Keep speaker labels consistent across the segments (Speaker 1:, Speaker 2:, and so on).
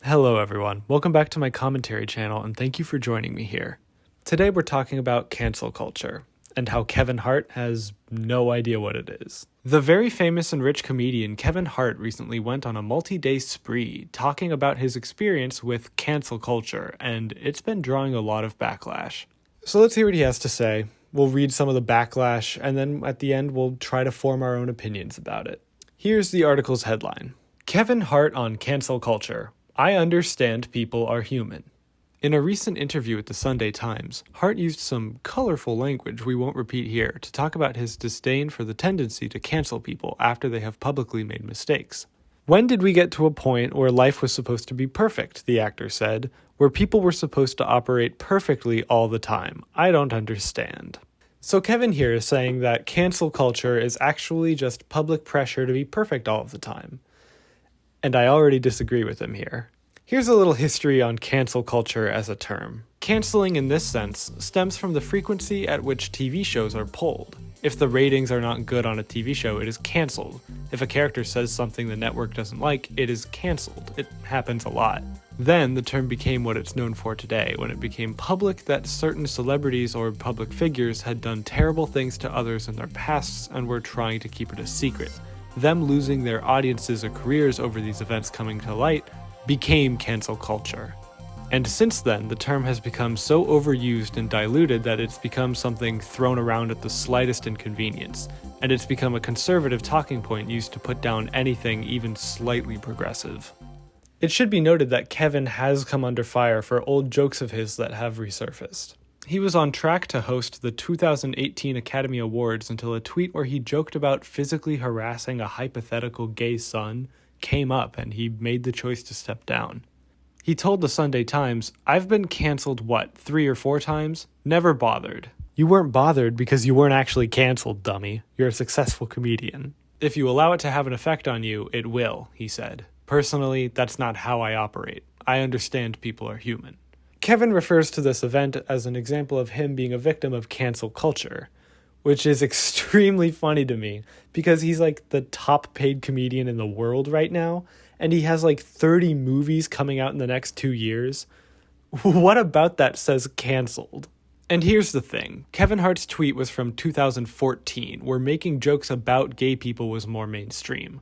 Speaker 1: Hello everyone, welcome back to my commentary channel and thank you for joining me here. Today we're talking about cancel culture and how Kevin Hart has no idea what it is. The very famous and rich comedian Kevin Hart recently went on a multi-day spree talking about his experience with cancel culture, and it's been drawing a lot of backlash. So let's hear what he has to say. We'll read some of the backlash and then at the end we'll try to form our own opinions about it. Here's the article's headline. Kevin Hart on cancel culture. I understand people are human. In a recent interview with the Sunday Times, Hart used some colorful language we won't repeat here to talk about his disdain for the tendency to cancel people after they have publicly made mistakes. When did we get to a point where life was supposed to be perfect, the actor said, where people were supposed to operate perfectly all the time? I don't understand. So Kevin here is saying that cancel culture is actually just public pressure to be perfect all of the time. And I already disagree with him here. Here's a little history on cancel culture as a term. Canceling in this sense stems from the frequency at which TV shows are pulled. If the ratings are not good on a TV show, it is canceled. If a character says something the network doesn't like, it is canceled. It happens a lot. Then the term became what it's known for today, when it became public that certain celebrities or public figures had done terrible things to others in their pasts and were trying to keep it a secret. Them losing their audiences or careers over these events coming to light became cancel culture. And since then, the term has become so overused and diluted that it's become something thrown around at the slightest inconvenience, and it's become a conservative talking point used to put down anything even slightly progressive. It should be noted that Kevin has come under fire for old jokes of his that have resurfaced. He was on track to host the 2018 Academy Awards until a tweet where he joked about physically harassing a hypothetical gay son came up and he made the choice to step down. He told the Sunday Times, "I've been canceled, 3 or 4 times? Never bothered." You weren't bothered because you weren't actually canceled, dummy. You're a successful comedian. If you allow it to have an effect on you, it will, he said. Personally, that's not how I operate. I understand people are human. Kevin refers to this event as an example of him being a victim of cancel culture, which is extremely funny to me because he's like the top paid comedian in the world right now, and he has like 30 movies coming out in the next 2 years. What about that says canceled? And here's the thing, Kevin Hart's tweet was from 2014, where making jokes about gay people was more mainstream.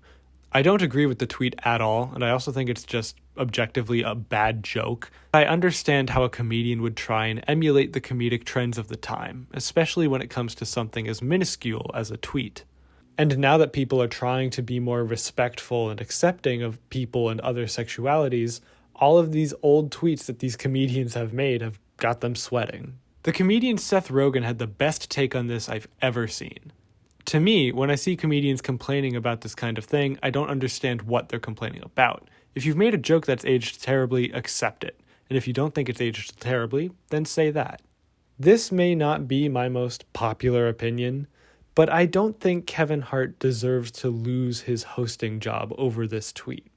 Speaker 1: I don't agree with the tweet at all, and I also think it's just objectively a bad joke. I understand how a comedian would try and emulate the comedic trends of the time, especially when it comes to something as minuscule as a tweet. And now that people are trying to be more respectful and accepting of people and other sexualities, all of these old tweets that these comedians have made have got them sweating. The comedian Seth Rogen had the best take on this I've ever seen. To me, when I see comedians complaining about this kind of thing, I don't understand what they're complaining about. If you've made a joke that's aged terribly, accept it. And if you don't think it's aged terribly, then say that. This may not be my most popular opinion, but I don't think Kevin Hart deserves to lose his hosting job over this tweet.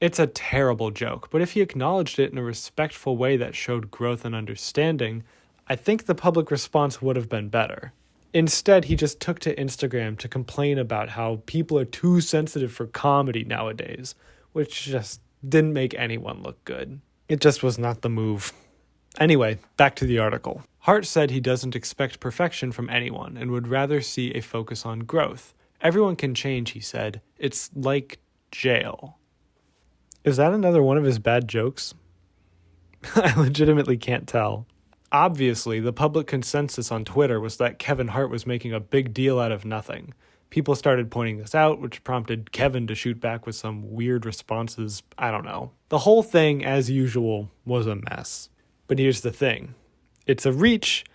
Speaker 1: It's a terrible joke, but if he acknowledged it in a respectful way that showed growth and understanding, I think the public response would have been better. Instead, he just took to Instagram to complain about how people are too sensitive for comedy nowadays, which just didn't make anyone look good. It just was not the move. Anyway, back to the article. Hart said he doesn't expect perfection from anyone and would rather see a focus on growth. Everyone can change, he said. It's like jail. Is that another one of his bad jokes? I legitimately can't tell. Obviously, the public consensus on Twitter was that Kevin Hart was making a big deal out of nothing. People started pointing this out, which prompted Kevin to shoot back with some weird responses. I don't know. The whole thing, as usual, was a mess. But here's the thing. It's a reach,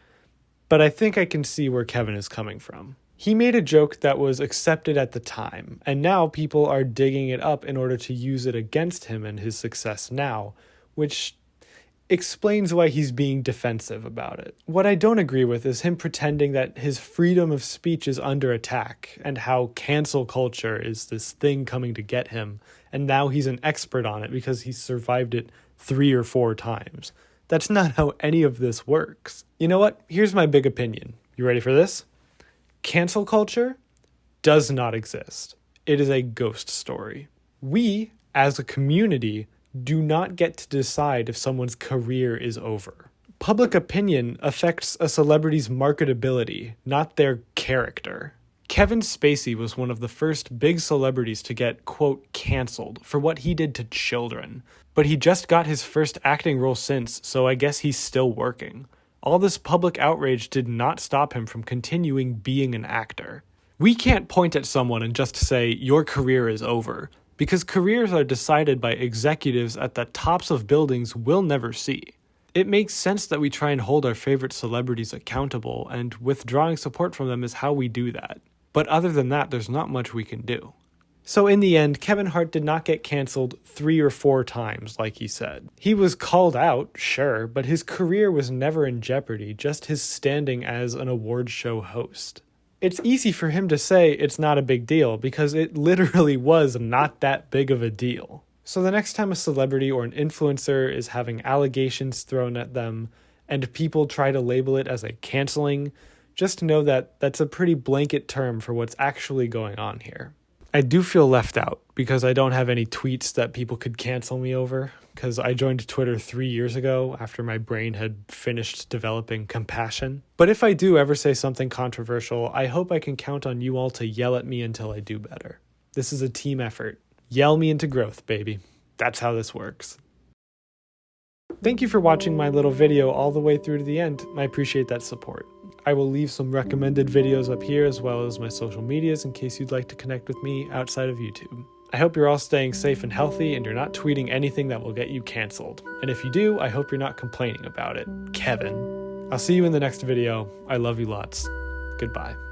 Speaker 1: but I think I can see where Kevin is coming from. He made a joke that was accepted at the time, and now people are digging it up in order to use it against him and his success now, which explains why he's being defensive about it. What I don't agree with is him pretending that his freedom of speech is under attack and how cancel culture is this thing coming to get him, and now he's an expert on it because he's survived it 3 or 4 times. That's not how any of this works. You know what? Here's my big opinion. You ready for this? Cancel culture does not exist. it is a ghost story. We, as a community, do not get to decide if someone's career is over. Public opinion affects a celebrity's marketability, not their character. Kevin Spacey was one of the first big celebrities to get, quote, canceled for what he did to children. But he just got his first acting role since, so I guess he's still working. All this public outrage did not stop him from continuing being an actor. We can't point at someone and just say, your career is over, because careers are decided by executives at the tops of buildings we'll never see. It makes sense that we try and hold our favorite celebrities accountable, and withdrawing support from them is how we do that. But other than that, there's not much we can do. So in the end, Kevin Hart did not get canceled 3 or 4 times, like he said. He was called out, sure, but his career was never in jeopardy, just his standing as an award show host. It's easy for him to say it's not a big deal, because it literally was not that big of a deal. So the next time a celebrity or an influencer is having allegations thrown at them, and people try to label it as a canceling, just know that that's a pretty blanket term for what's actually going on here. I do feel left out because I don't have any tweets that people could cancel me over, because I joined Twitter 3 years ago after my brain had finished developing compassion. But if I do ever say something controversial, I hope I can count on you all to yell at me until I do better. This is a team effort. Yell me into growth, baby. That's how this works. Thank you for watching my little video all the way through to the end. I appreciate that support. I will leave some recommended videos up here as well as my social medias in case you'd like to connect with me outside of YouTube. I hope you're all staying safe and healthy and you're not tweeting anything that will get you canceled. And if you do, I hope you're not complaining about it. Kevin. I'll see you in the next video. I love you lots. Goodbye.